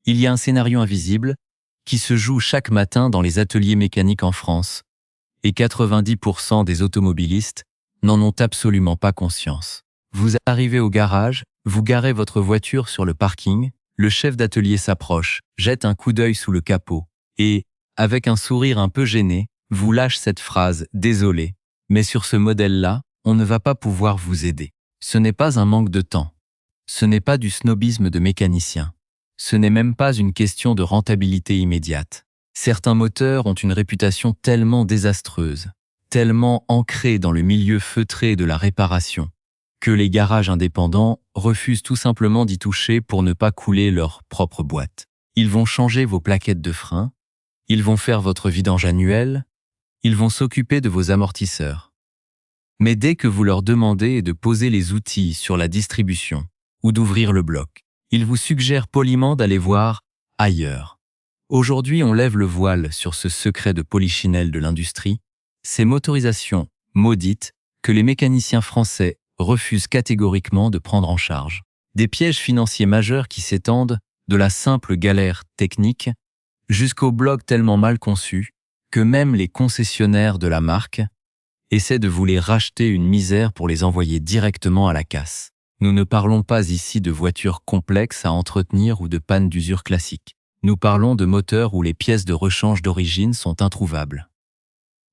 Il y a un scénario invisible qui se joue chaque matin dans les ateliers mécaniques en France, et 90% des automobilistes n'en ont absolument pas conscience. Vous arrivez au garage, vous garez votre voiture sur le parking, le chef d'atelier s'approche, jette un coup d'œil sous le capot, et, avec un sourire un peu gêné, vous lâche cette phrase « Désolé, mais sur ce modèle-là, on ne va pas pouvoir vous aider ». Ce n'est pas un manque de temps. Ce n'est pas du snobisme de mécanicien. Ce n'est même pas une question de rentabilité immédiate. Certains moteurs ont une réputation tellement désastreuse, tellement ancrée dans le milieu feutré de la réparation, que les garages indépendants refusent tout simplement d'y toucher pour ne pas couler leur propre boîte. Ils vont changer vos plaquettes de frein, ils vont faire votre vidange annuel, ils vont s'occuper de vos amortisseurs. Mais dès que vous leur demandez de poser les outils sur la distribution ou d'ouvrir le bloc, ils vous suggèrent poliment d'aller voir ailleurs. Aujourd'hui, on lève le voile sur ce secret de polichinelle de l'industrie, ces motorisations maudites que les mécaniciens français refusent catégoriquement de prendre en charge. Des pièges financiers majeurs qui s'étendent de la simple galère technique jusqu'au bloc tellement mal conçu que même les concessionnaires de la marque essaient de vous les racheter une misère pour les envoyer directement à la casse. Nous ne parlons pas ici de voitures complexes à entretenir ou de pannes d'usure classiques. Nous parlons de moteurs où les pièces de rechange d'origine sont introuvables,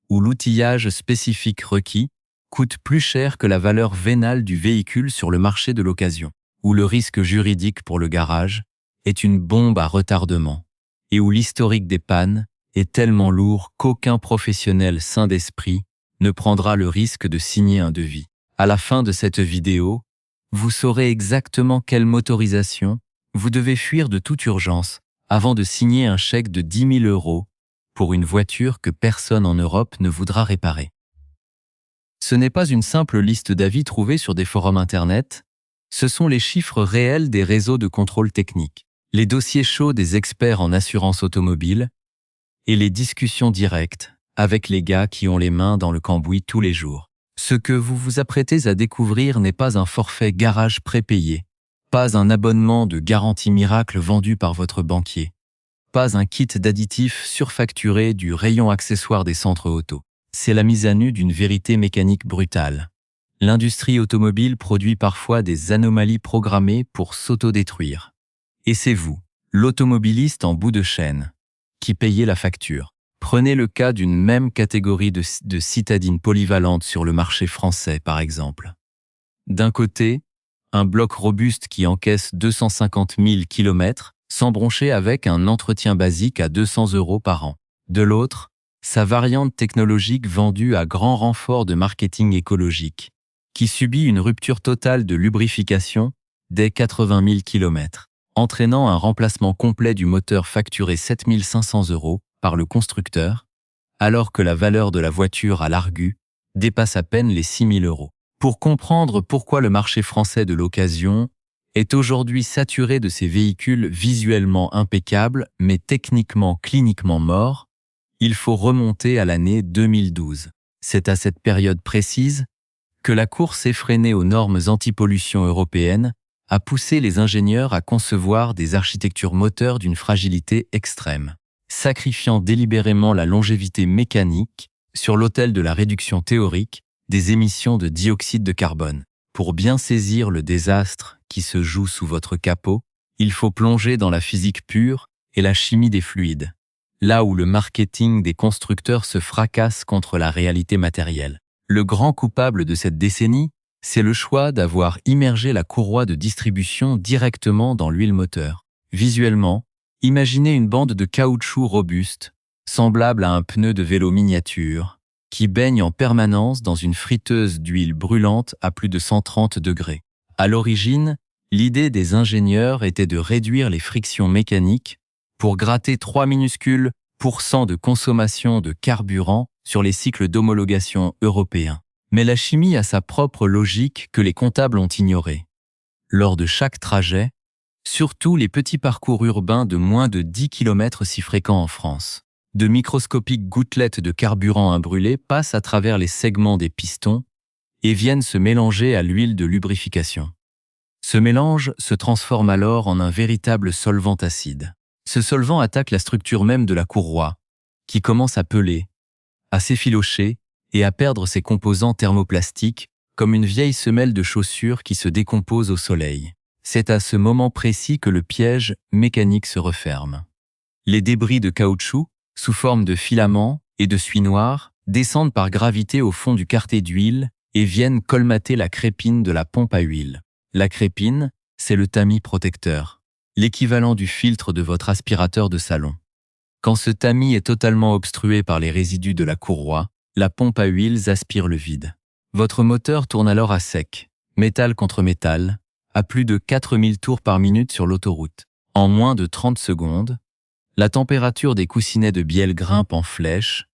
où l'outillage spécifique requis coûte plus cher que la valeur vénale du véhicule sur le marché de l'occasion, où le risque juridique pour le garage est une bombe à retardement, et où l'historique des pannes est tellement lourd qu'aucun professionnel sain d'esprit ne prendra le risque de signer un devis. À la fin de cette vidéo, vous saurez exactement quelle motorisation vous devez fuir de toute urgence avant de signer un chèque de 10 000 € pour une voiture que personne en Europe ne voudra réparer. Ce n'est pas une simple liste d'avis trouvée sur des forums internet, ce sont les chiffres réels des réseaux de contrôle technique, les dossiers chauds des experts en assurance automobile et les discussions directes avec les gars qui ont les mains dans le cambouis tous les jours. Ce que vous vous apprêtez à découvrir n'est pas un forfait garage prépayé, pas un abonnement de garantie miracle vendu par votre banquier, pas un kit d'additifs surfacturé du rayon accessoire des centres auto. C'est la mise à nu d'une vérité mécanique brutale. L'industrie automobile produit parfois des anomalies programmées pour s'autodétruire. Et c'est vous, l'automobiliste en bout de chaîne, qui payez la facture. Prenez le cas d'une même catégorie de citadines polyvalentes sur le marché français, par exemple. D'un côté, un bloc robuste qui encaisse 250 000 km, sans broncher avec un entretien basique à 200 € par an. De l'autre, sa variante technologique vendue à grand renfort de marketing écologique, qui subit une rupture totale de lubrification dès 80 000 km, entraînant un remplacement complet du moteur facturé 7 500 € par le constructeur, alors que la valeur de la voiture à l'argu dépasse à peine les 6 000 €. Pour comprendre pourquoi le marché français de l'occasion est aujourd'hui saturé de ces véhicules visuellement impeccables mais techniquement cliniquement morts, il faut remonter à l'année 2012. C'est à cette période précise que la course effrénée aux normes anti-pollution européennes a poussé les ingénieurs à concevoir des architectures moteurs d'une fragilité extrême, sacrifiant délibérément la longévité mécanique sur l'autel de la réduction théorique des émissions de dioxyde de carbone. Pour bien saisir le désastre qui se joue sous votre capot, il faut plonger dans la physique pure et la chimie des fluides, là où le marketing des constructeurs se fracasse contre la réalité matérielle. Le grand coupable de cette décennie, c'est le choix d'avoir immergé la courroie de distribution directement dans l'huile moteur. Visuellement, imaginez une bande de caoutchouc robuste, semblable à un pneu de vélo miniature, qui baigne en permanence dans une friteuse d'huile brûlante à plus de 130 degrés. À l'origine, l'idée des ingénieurs était de réduire les frictions mécaniques pour gratter 3 minuscules % de consommation de carburant sur les cycles d'homologation européens. Mais la chimie a sa propre logique que les comptables ont ignorée. Lors de chaque trajet, surtout les petits parcours urbains de moins de 10 km si fréquents en France, de microscopiques gouttelettes de carburant imbrûlé passent à travers les segments des pistons et viennent se mélanger à l'huile de lubrification. Ce mélange se transforme alors en un véritable solvant acide. Ce solvant attaque la structure même de la courroie, qui commence à peler, à s'effilocher et à perdre ses composants thermoplastiques, comme une vieille semelle de chaussure qui se décompose au soleil. C'est à ce moment précis que le piège mécanique se referme. Les débris de caoutchouc, sous forme de filaments et de suie noire, descendent par gravité au fond du carter d'huile et viennent colmater la crépine de la pompe à huile. La crépine, c'est le tamis protecteur, l'équivalent du filtre de votre aspirateur de salon. Quand ce tamis est totalement obstrué par les résidus de la courroie, la pompe à huile aspire le vide. Votre moteur tourne alors à sec, métal contre métal, à plus de 4000 tours par minute sur l'autoroute. En moins de 30 secondes, la température des coussinets de bielle grimpe en flèche,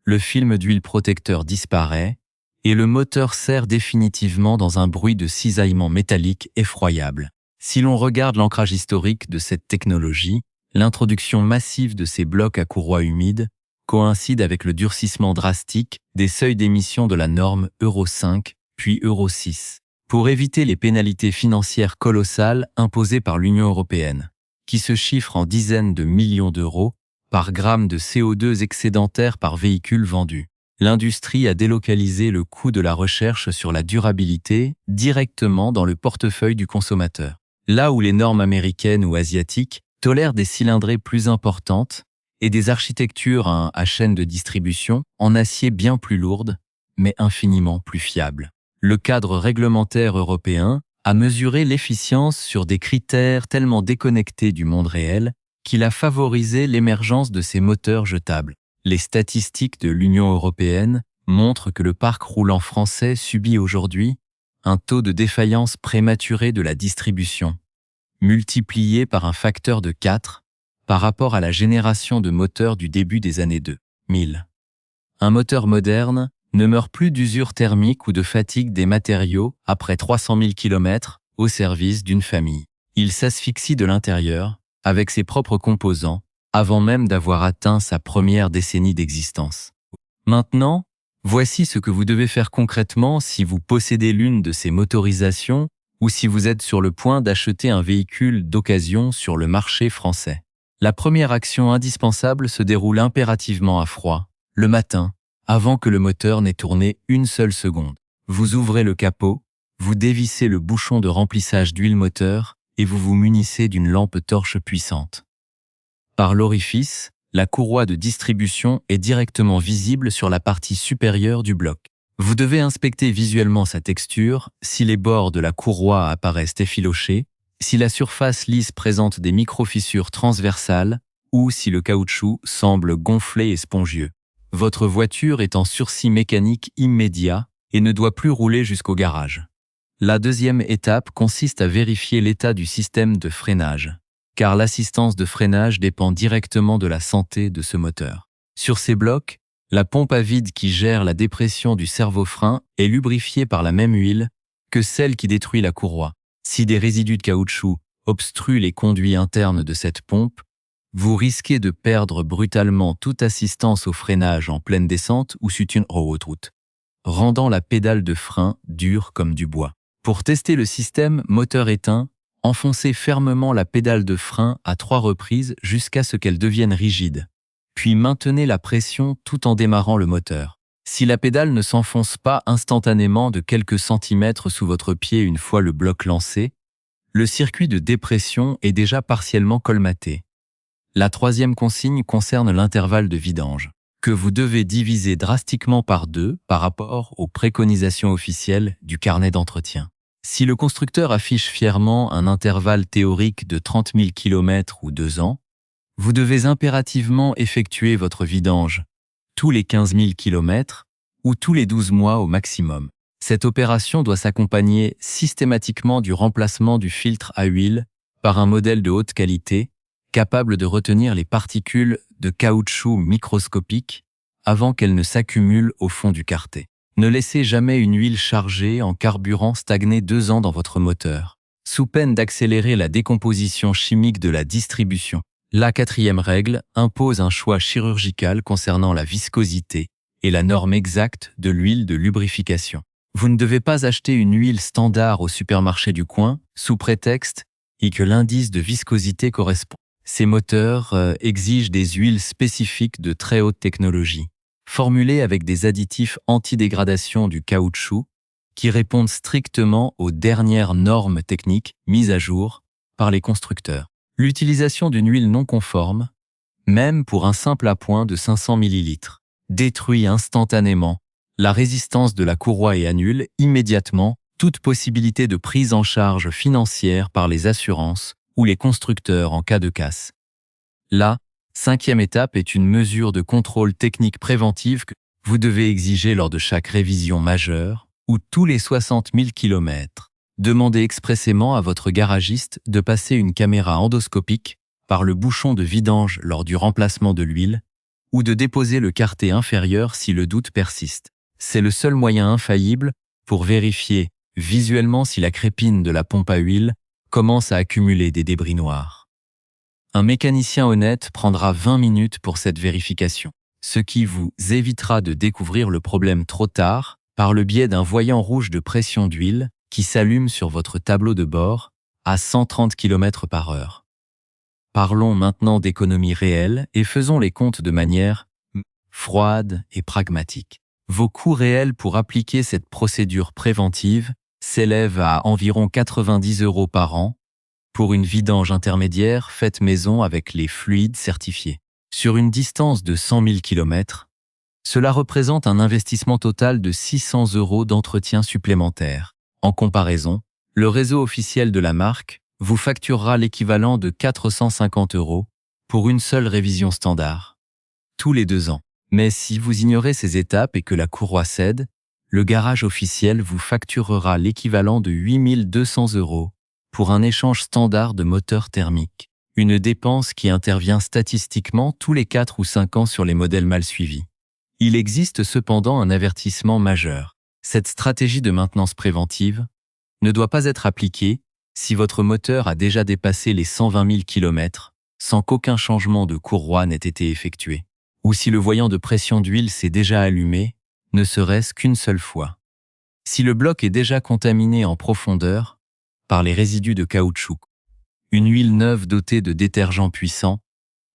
le film d'huile protecteur disparaît et le moteur serre définitivement dans un bruit de cisaillement métallique effroyable. Si l'on regarde l'ancrage historique de cette technologie, l'introduction massive de ces blocs à courroie humide coïncide avec le durcissement drastique des seuils d'émission de la norme Euro 5 puis Euro 6, pour éviter les pénalités financières colossales imposées par l'Union européenne, qui se chiffrent en dizaines de millions d'euros par gramme de CO2 excédentaire par véhicule vendu. L'industrie a délocalisé le coût de la recherche sur la durabilité directement dans le portefeuille du consommateur. Là où les normes américaines ou asiatiques tolèrent des cylindrées plus importantes et des architectures à chaîne de distribution en acier bien plus lourdes, mais infiniment plus fiables. Le cadre réglementaire européen a mesuré l'efficience sur des critères tellement déconnectés du monde réel qu'il a favorisé l'émergence de ces moteurs jetables. Les statistiques de l'Union européenne montrent que le parc roulant français subit aujourd'hui un taux de défaillance prématuré de la distribution, multiplié par un facteur de 4 par rapport à la génération de moteurs du début des années 2000. Un moteur moderne ne meurt plus d'usure thermique ou de fatigue des matériaux après 300 000 km au service d'une famille. Il s'asphyxie de l'intérieur, avec ses propres composants, avant même d'avoir atteint sa première décennie d'existence. Maintenant, voici ce que vous devez faire concrètement si vous possédez l'une de ces motorisations ou si vous êtes sur le point d'acheter un véhicule d'occasion sur le marché français. La première action indispensable se déroule impérativement à froid, le matin, avant que le moteur n'ait tourné une seule seconde. Vous ouvrez le capot, vous dévissez le bouchon de remplissage d'huile moteur et vous vous munissez d'une lampe torche puissante. Par l'orifice, la courroie de distribution est directement visible sur la partie supérieure du bloc. Vous devez inspecter visuellement sa texture, si les bords de la courroie apparaissent effilochés, si la surface lisse présente des micro-fissures transversales ou si le caoutchouc semble gonflé et spongieux. Votre voiture est en sursis mécanique immédiat et ne doit plus rouler jusqu'au garage. La deuxième étape consiste à vérifier l'état du système de freinage, car l'assistance de freinage dépend directement de la santé de ce moteur. Sur ces blocs, la pompe à vide qui gère la dépression du servo-frein est lubrifiée par la même huile que celle qui détruit la courroie. Si des résidus de caoutchouc obstruent les conduits internes de cette pompe, vous risquez de perdre brutalement toute assistance au freinage en pleine descente ou sur une haute route, rendant la pédale de frein dure comme du bois. Pour tester le système moteur éteint, enfoncez fermement la pédale de frein à 3 reprises jusqu'à ce qu'elle devienne rigide. Puis maintenez la pression tout en démarrant le moteur. Si la pédale ne s'enfonce pas instantanément de quelques centimètres sous votre pied une fois le bloc lancé, le circuit de dépression est déjà partiellement colmaté. La troisième consigne concerne l'intervalle de vidange, que vous devez diviser drastiquement par 2 par rapport aux préconisations officielles du carnet d'entretien. Si le constructeur affiche fièrement un intervalle théorique de 30 000 km ou 2 ans, vous devez impérativement effectuer votre vidange tous les 15 000 km ou tous les 12 mois au maximum. Cette opération doit s'accompagner systématiquement du remplacement du filtre à huile par un modèle de haute qualité capable de retenir les particules de caoutchouc microscopiques avant qu'elles ne s'accumulent au fond du carter. Ne laissez jamais une huile chargée en carburant stagner 2 ans dans votre moteur, sous peine d'accélérer la décomposition chimique de la distribution. La quatrième règle impose un choix chirurgical concernant la viscosité et la norme exacte de l'huile de lubrification. Vous ne devez pas acheter une huile standard au supermarché du coin sous prétexte et que l'indice de viscosité correspond. Ces moteurs exigent des huiles spécifiques de très haute technologie, formulées avec des additifs anti-dégradation du caoutchouc qui répondent strictement aux dernières normes techniques mises à jour par les constructeurs. L'utilisation d'une huile non conforme, même pour un simple appoint de 500 ml, détruit instantanément la résistance de la courroie et annule immédiatement toute possibilité de prise en charge financière par les assurances ou les constructeurs en cas de casse. La 5e étape est une mesure de contrôle technique préventive que vous devez exiger lors de chaque révision majeure ou tous les 60 000 km. Demandez expressément à votre garagiste de passer une caméra endoscopique par le bouchon de vidange lors du remplacement de l'huile ou de déposer le quartet inférieur si le doute persiste. C'est le seul moyen infaillible pour vérifier visuellement si la crépine de la pompe à huile commence à accumuler des débris noirs. Un mécanicien honnête prendra 20 minutes pour cette vérification, ce qui vous évitera de découvrir le problème trop tard par le biais d'un voyant rouge de pression d'huile qui s'allume sur votre tableau de bord à 130 km/h. Parlons maintenant d'économie réelle et faisons les comptes de manière froide et pragmatique. Vos coûts réels pour appliquer cette procédure préventive s'élèvent à environ 90 € par an pour une vidange intermédiaire faite maison avec les fluides certifiés. Sur une distance de 100 000 km, cela représente un investissement total de 600 € d'entretien supplémentaire. En comparaison, le réseau officiel de la marque vous facturera l'équivalent de 450 € pour une seule révision standard, tous les 2 ans. Mais si vous ignorez ces étapes et que la courroie cède, le garage officiel vous facturera l'équivalent de 8 200 € pour un échange standard de moteur thermique, une dépense qui intervient statistiquement tous les 4 ou 5 ans sur les modèles mal suivis. Il existe cependant un avertissement majeur. Cette stratégie de maintenance préventive ne doit pas être appliquée si votre moteur a déjà dépassé les 120 000 km sans qu'aucun changement de courroie n'ait été effectué, ou si le voyant de pression d'huile s'est déjà allumé, ne serait-ce qu'une seule fois. Si le bloc est déjà contaminé en profondeur par les résidus de caoutchouc, une huile neuve dotée de détergent puissant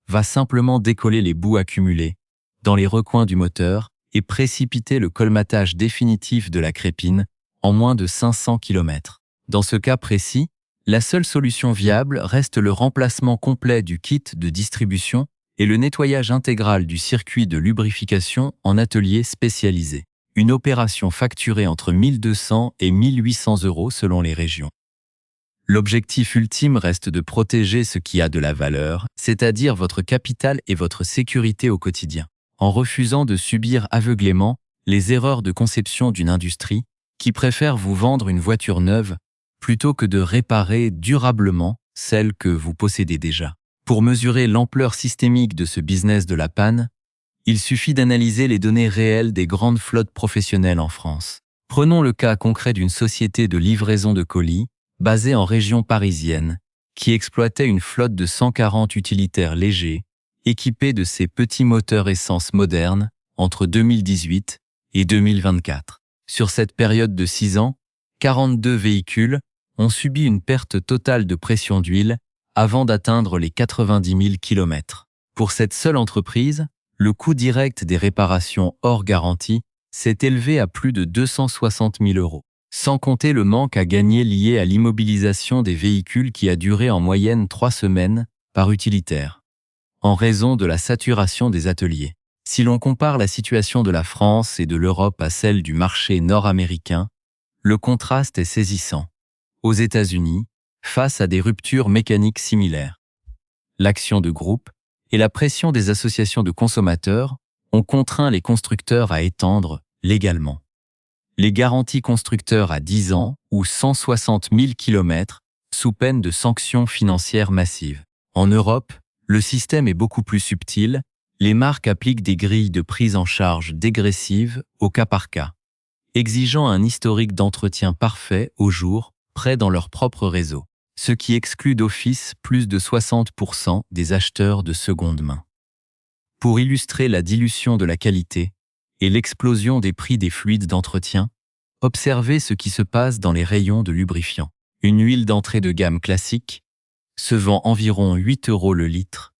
va simplement décoller les boues accumulées dans les recoins du moteur et précipiter le colmatage définitif de la crépine en moins de 500 km. Dans ce cas précis, la seule solution viable reste le remplacement complet du kit de distribution et le nettoyage intégral du circuit de lubrification en atelier spécialisé. Une opération facturée entre 1 200 et 1 800 € selon les régions. L'objectif ultime reste de protéger ce qui a de la valeur, c'est-à-dire votre capital et votre sécurité au quotidien, en refusant de subir aveuglément les erreurs de conception d'une industrie qui préfère vous vendre une voiture neuve plutôt que de réparer durablement celle que vous possédez déjà. Pour mesurer l'ampleur systémique de ce business de la panne, il suffit d'analyser les données réelles des grandes flottes professionnelles en France. Prenons le cas concret d'une société de livraison de colis basée en région parisienne qui exploitait une flotte de 140 utilitaires légers équipés de ces petits moteurs essence modernes entre 2018 et 2024. Sur cette période de 6 ans, 42 véhicules ont subi une perte totale de pression d'huile avant d'atteindre les 90 000 km. Pour cette seule entreprise, le coût direct des réparations hors garantie s'est élevé à plus de 260 000 €, sans compter le manque à gagner lié à l'immobilisation des véhicules qui a duré en moyenne 3 semaines par utilitaire, en raison de la saturation des ateliers. Si l'on compare la situation de la France et de l'Europe à celle du marché nord-américain, le contraste est saisissant. Aux États-Unis, face à des ruptures mécaniques similaires, l'action de groupe et la pression des associations de consommateurs ont contraint les constructeurs à étendre, légalement, les garanties constructeurs à 10 ans ou 160 000 km sous peine de sanctions financières massives. En Europe, le système est beaucoup plus subtil. Les marques appliquent des grilles de prise en charge dégressives au cas par cas, exigeant un historique d'entretien parfait au jour près dans leur propre réseau, ce qui exclut d'office plus de 60% des acheteurs de seconde main. Pour illustrer la dilution de la qualité et l'explosion des prix des fluides d'entretien, observez ce qui se passe dans les rayons de lubrifiants. Une huile d'entrée de gamme classique se vend environ 8 € le litre,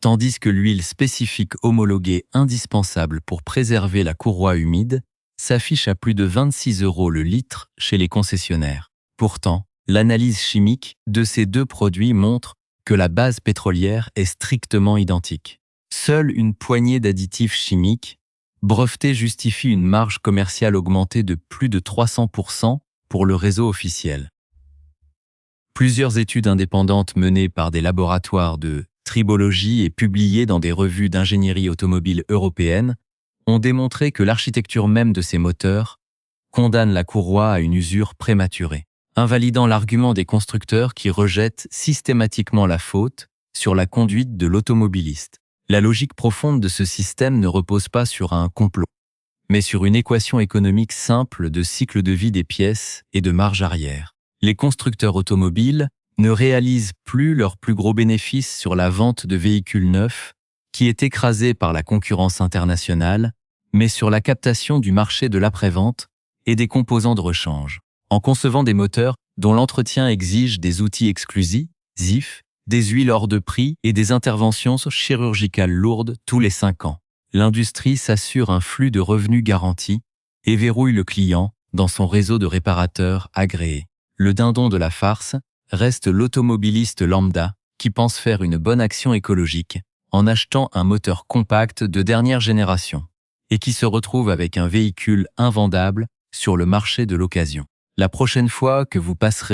tandis que l'huile spécifique homologuée indispensable pour préserver la courroie humide s'affiche à plus de 26 € le litre chez les concessionnaires. Pourtant, l'analyse chimique de ces deux produits montre que la base pétrolière est strictement identique. Seule une poignée d'additifs chimiques brevetés justifie une marge commerciale augmentée de plus de 300% pour le réseau officiel. Plusieurs études indépendantes menées par des laboratoires de tribologie et publiées dans des revues d'ingénierie automobile européennes ont démontré que l'architecture même de ces moteurs condamne la courroie à une usure prématurée, invalidant l'argument des constructeurs qui rejettent systématiquement la faute sur la conduite de l'automobiliste. La logique profonde de ce système ne repose pas sur un complot, mais sur une équation économique simple de cycle de vie des pièces et de marge arrière. Les constructeurs automobiles ne réalisent plus leurs plus gros bénéfices sur la vente de véhicules neufs, qui est écrasée par la concurrence internationale, mais sur la captation du marché de l'après-vente et des composants de rechange. En concevant des moteurs dont l'entretien exige des outils exclusifs, des huiles hors de prix et des interventions chirurgicales lourdes tous les 5 ans, l'industrie s'assure un flux de revenus garanti et verrouille le client dans son réseau de réparateurs agréés. Le dindon de la farce reste l'automobiliste lambda qui pense faire une bonne action écologique en achetant un moteur compact de dernière génération et qui se retrouve avec un véhicule invendable sur le marché de l'occasion. La prochaine fois que vous passerez